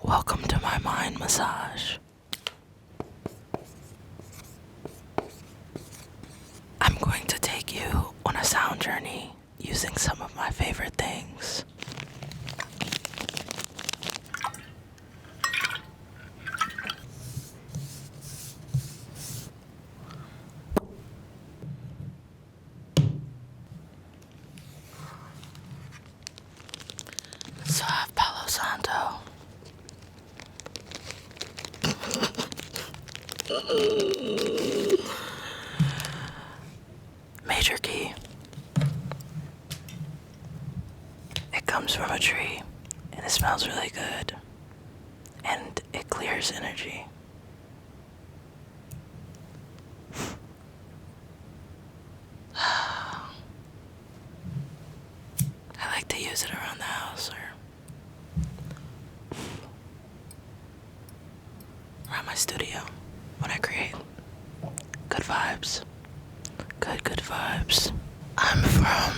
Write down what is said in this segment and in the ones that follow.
Welcome to my mind massage. I'm going to take you on a sound journey using some of my favorite things. So I have Palo Santo. Major key. It comes from a tree and it smells really good and it clears energy. I like to use it around the house or around my studio when I create. Good vibes. Good vibes. I'm from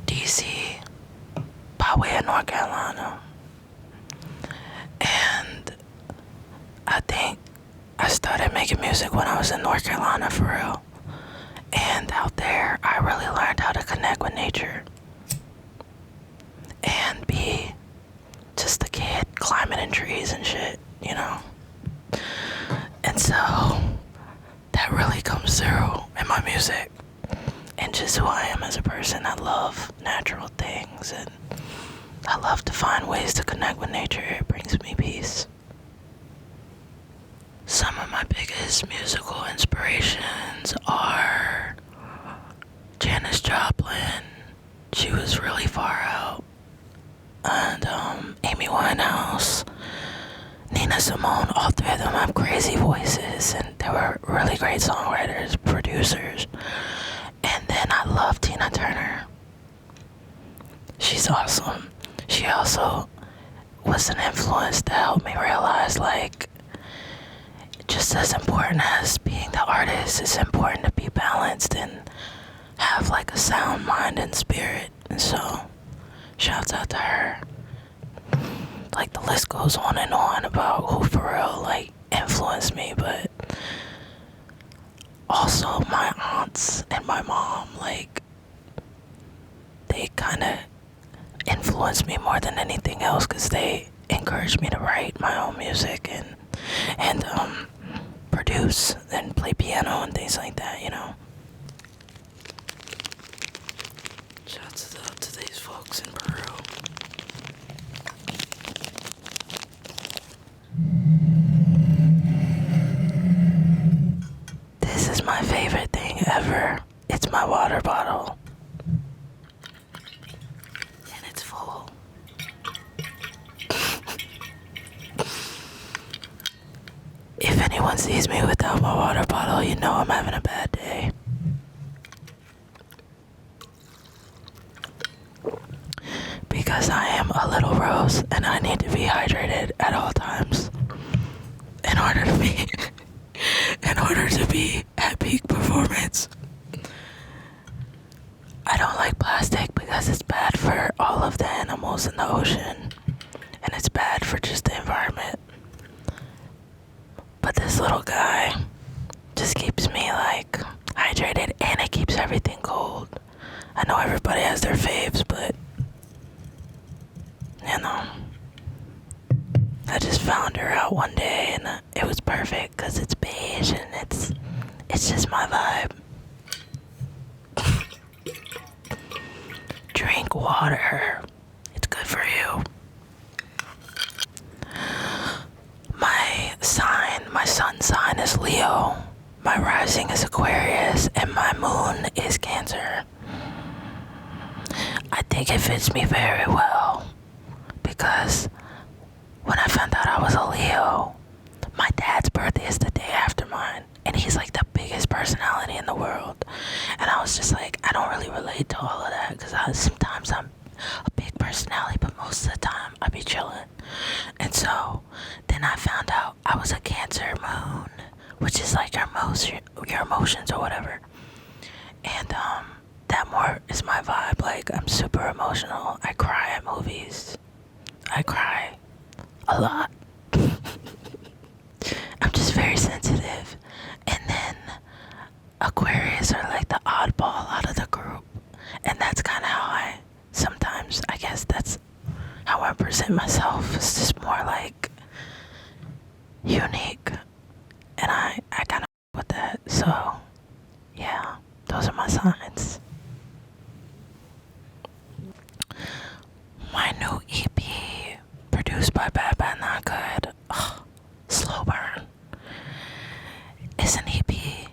DC, by way of North Carolina. And I think I started making music when I was in North Carolina for real. And out there, I really learned how to connect with nature. And be just a kid climbing in trees and shit, you know? And so, that really comes through in my music. And just who I am as a person. I love natural things and I love to find ways to connect with nature. It brings me peace. Some of my biggest musical inspirations are Janis Joplin. She was really far out. And Amy Winehouse, Nina Simone, all three of them have crazy voices and they were really great songwriters, producers. And then I love Tina Turner. She's awesome. She also was an influence that helped me realize, like, just as important as being the artist, it's important to be balanced and have like a sound mind and spirit. And so, shouts out to her. Like, the list goes on and on about who for real, like, influenced me, but also my aunts and my mom, like, they kind of influenced me more than anything else because they encouraged me to write my own music and produce and play piano and things like that, you know. Shouts out to these folks in Peru. This is my favorite thing ever. It's my water bottle. And it's full. If anyone sees me without my water bottle, you know I'm having a bad day. Because I am a little rose and I need to be hydrated at all times in order to be at peak performance. I don't like plastic because it's bad for all of the animals in the ocean and it's bad for just the environment. But this little guy just keeps me like hydrated and it keeps everything cold. I know everybody has their faves, but you know, I just found her out one day and it was perfect because it's beige and it's just my vibe. Drink water. It's good for you. My sun sign is Leo. My rising is Aquarius and my moon is Cancer. I think it fits me very well because when I found out I was a Leo, my dad's birthday is the day after mine and he's like the biggest personality in the world. And I was just like, I don't really relate to all of that because sometimes I'm a big personality, but most of the time I be chilling. And so then I found out I was a Cancer moon, which is like your emotions or whatever. And that more is my vibe. Like, I'm super emotional. I cry at movies. I cry a lot. represent myself. It's just more like unique, and I kind of with that. So yeah, those are my signs. My new EP, produced by Bad Bad Not Good. Slow burn. It's an EP.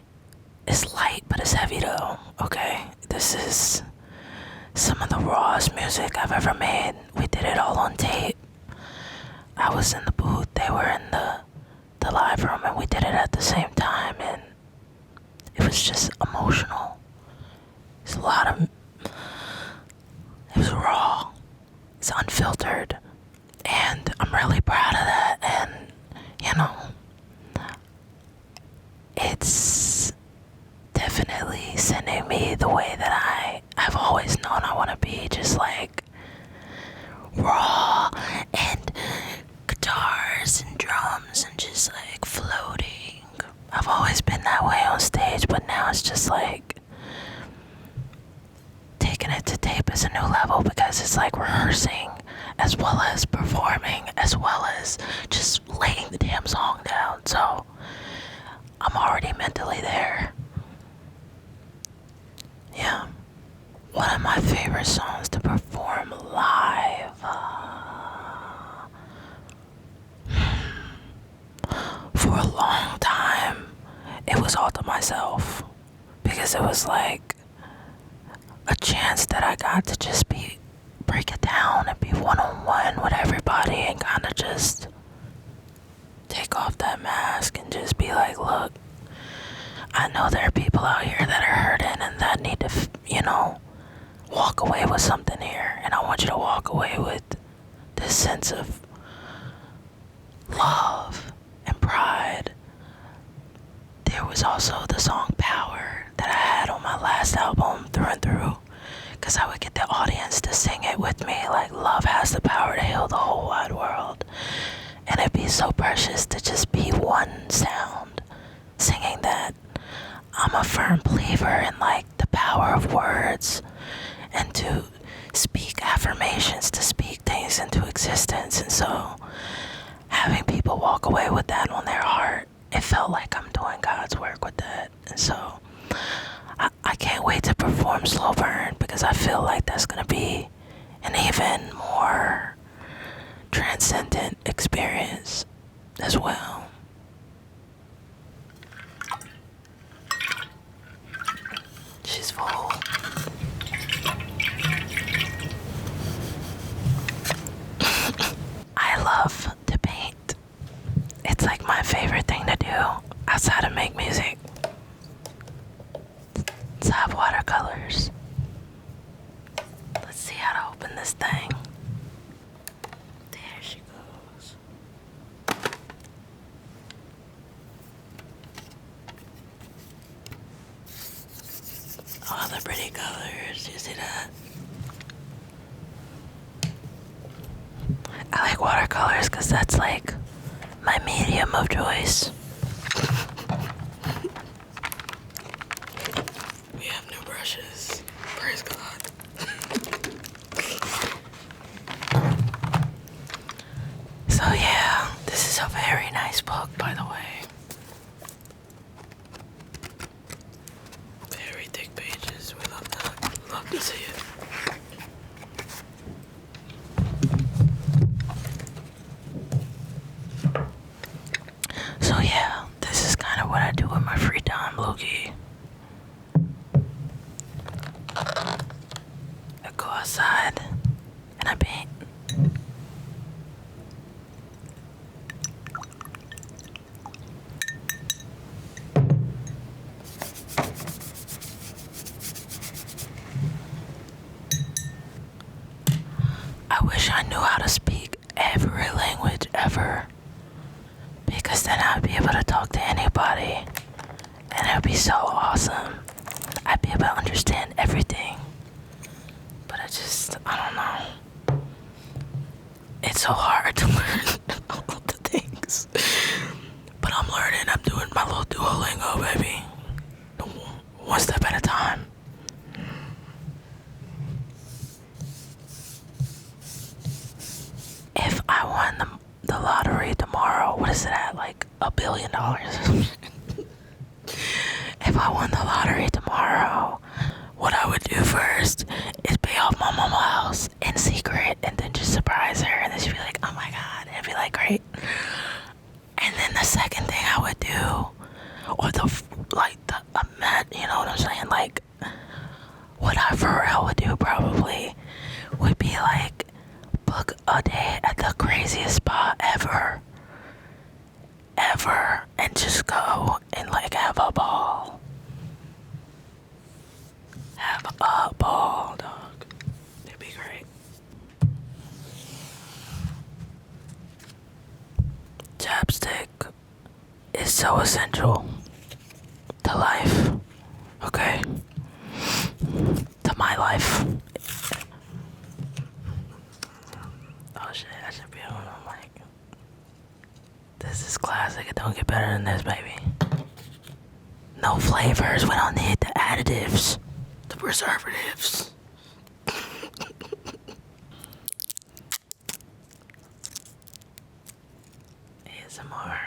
It's light, but it's heavy though. Okay, this is some of the rawest music I've ever made. We did it all on tape. I was in the booth, they were in the live room, and we did it at the same time, and it was just emotional. It's it was raw. It's unfiltered, and I'm really proud of that. And it's definitely sending me the way that I've always known I want to be, just like raw and guitars and drums and just like floating. I've always been that way on stage, but now it's just like taking it to tape is a new level, because it's like rehearsing as well as performing as well as just laying the damn song down. So I'm already mentally there. Yeah. One of my favorite songs to perform live. For a long time, it was All to Myself, because it was like a chance that I got to just break it down and be one-on-one with everybody and kind of just take off that mask and just be like, look, I know there are people out here that are hurting and that need to, walk away with something here. And I want you to walk away with this sense of love and pride. There was also the song Power that I had on my last album, Through and Through, because I would get the audience to sing it with me, like love has the power to heal the whole wide world. And it'd be so precious to just be one sound singing that. I'm a firm believer in like the power of words, and to speak affirmations, to speak things into existence. And so having people walk away with that on their heart, it felt like I'm doing God's work with that. And so I can't wait to perform Slow Burn, because I feel like that's going to be an even more transcendent experience as well. She's full. I love to paint. It's like my favorite thing to do outside of make music. Let's have watercolors. Let's see how to open this thing. There she goes. Oh, the pretty colors. You see that? I like watercolors because that's like my medium of choice. We have new brushes. Praise God. So yeah, this is a very nice book, by the way. Very thick pages. We love that. Love to see it. So yeah, this is kind of what I do in my free time, low-key. I go outside and I paint. I wish I knew how to speak every language ever, because then I'd be able to talk to anybody and it would be so awesome. I'd be able to understand everything. But I don't know. It's so hard to learn all the things. But I'm learning. I'm doing my little Duolingo, baby. One step at a time. If I won the lottery tomorrow, what I would do first is pay off my mama's house in secret and then just surprise her, and then she'd be like, oh my god, and I'd be like, great. And then the second thing I would do, or you know what I'm saying, like, what I for real would do probably would be like, book a day at the craziest spot ever, and just go and like have a ball. Have a ball, dog. It'd be great. Chapstick is so essential to life, okay? To my life. Oh shit, I should be on the mic. This is classic. It don't get better than this, baby. No flavors. We don't need the additives. The preservatives. ASMR.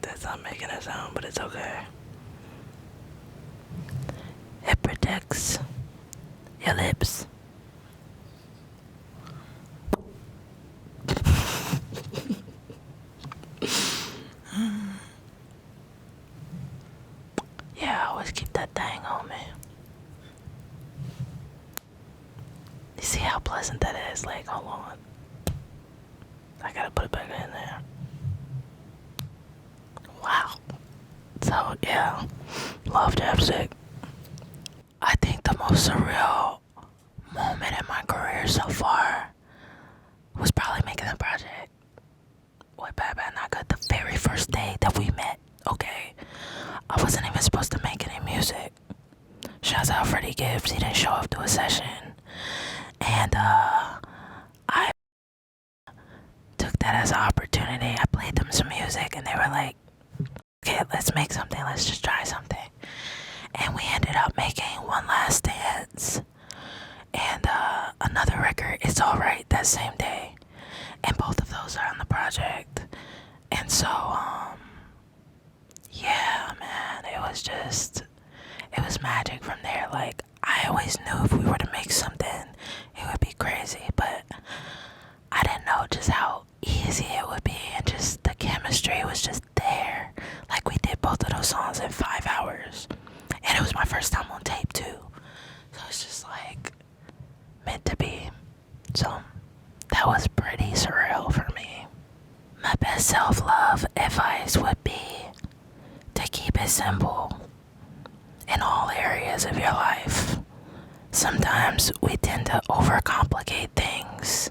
That's not making a sound, but it's okay. It protects your lips. Yeah, I always keep that thing on me. You see how pleasant that is? Like, hold on. I gotta put it back in there. Wow. So, yeah. Love chapstick. I think the most surreal moment in my career so far was probably making the project with Bad Bad Not Good the very first day that we met, okay? I wasn't even supposed to make any music. Shouts out Freddie Gibbs, he didn't show up to a session. And I took that as an opportunity. I played them some music and they were like, okay, let's make something, let's just try something. And we ended up making One Last Dance and another record, It's Alright, that same day. And both of those are on the project. And so, yeah, man, it was magic from there. Like, I always knew if we were to make something, it would be crazy, but I didn't know just how easy it would be, and just the chemistry was just there. Like, we did both of those songs in 5 hours, and it was my first time on tape too, so it's just like meant to be. So that was pretty surreal for me. My best self-love advice would be to keep it simple in all areas of your life. Sometimes we tend to overcomplicate things,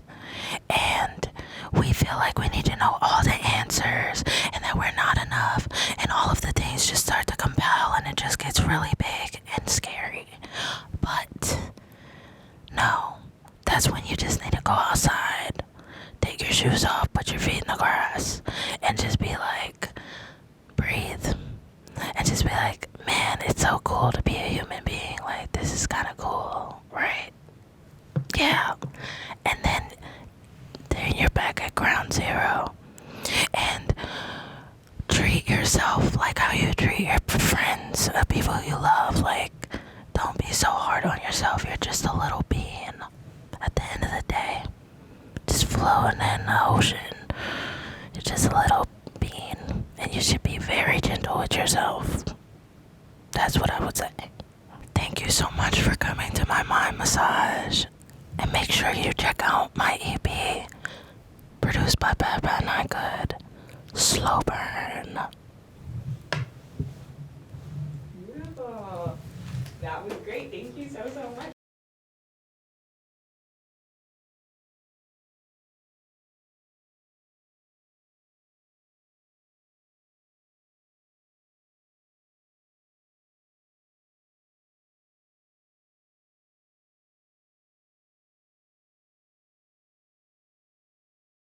and we feel like we need to know all the answers and that we're not enough, and all of the things just start to compel and it just gets really big and scary. But no, that's when you just need to go outside, take your shoes off, put your feet in the grass, and just be like, breathe, and just be like, man, it's so cool to be a human being. Like, this is kind of cool, right? Yeah. And then you're back at ground zero, and treat yourself like how you treat your friends, people you love. Like, don't be so hard on yourself. You're just a little being at the end of the day, just floating in the ocean. You're just a little being, and you should be very gentle with yourself. That's what I would say. Thank you so much for coming to my mind massage, and make sure you check out my EP, produced by Bad Bad Not Good, Slow Burn. Beautiful. That was great. Thank you so much.